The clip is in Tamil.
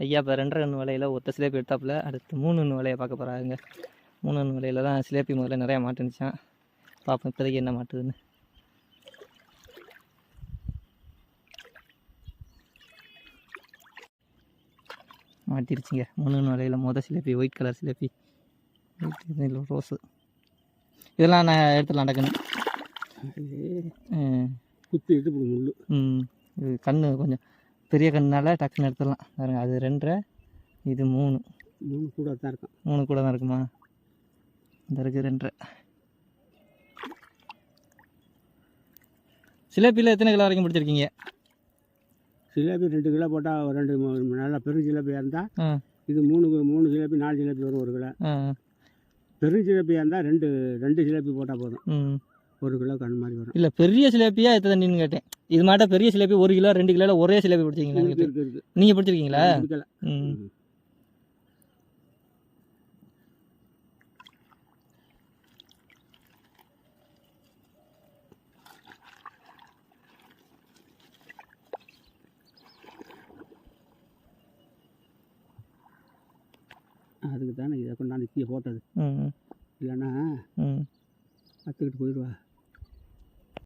ஐயா இப்போ 2.5 கன்று வலையில் ஒத்த சிலேபி எடுத்தாப்புல அடுத்து 3 கன்று வலையை பார்க்க போகிறாங்க. 3 கன்று வலையில் தான் சிலேபி முதல்ல நிறையா மாட்டுனுச்சான். பார்ப்போம் இப்போதைக்கு என்ன மாட்டுதுன்னு. மாட்டிருச்சுங்க 3 கன்று வலையில் மொதல் சிலேபி ஒயிட் கலர் சிலேபி. ரோஸு இதெல்லாம் நான் எடுத்துடலாம் டக்குன்னு. குத்தி எடுத்து முள்ளு. இது கன்று கொஞ்சம் பெரிய கண்ணுனால டக்குன்னு எடுத்துடலாம் பாருங்க. அது 2.5 இது 3 கூட தான் இருக்கும். 3 கூட தான் இருக்குமா? இந்த இருக்குது 2.5. சிலேபியில் எத்தனை கிலோ வரைக்கும் பிடிச்சிருக்கீங்க? சிலேபி 2 கிலோ போட்டால் 2 நல்லா பெரும் சிலேபியாக இருந்தால் இது 3 சிலேபி 4 சிலேபி வரும் 1 கிலோ. பெரும் சிலேபியாக இருந்தால் 2 சிலேபி போட்டால் போதும் 1 கிலோ கண் மாதிரி வரும். இல்லை பெரிய சிலேபியா எத்தனை தண்ணின்னு கேட்டேன். இது மாட்ட பெரிய சிலேபி 1 கிலோ 2 கிலோவில் ஒரே சிலேபி பிடிச்சிருக்கீங்களா? இருக்குது. நீங்கள் பிடிச்சிருக்கீங்களா? அதுக்கு தானே இதை கொண்டாந்து கீழே போட்டது. இல்லைன்னா கற்றுக்கிட்டு போயிடுவா.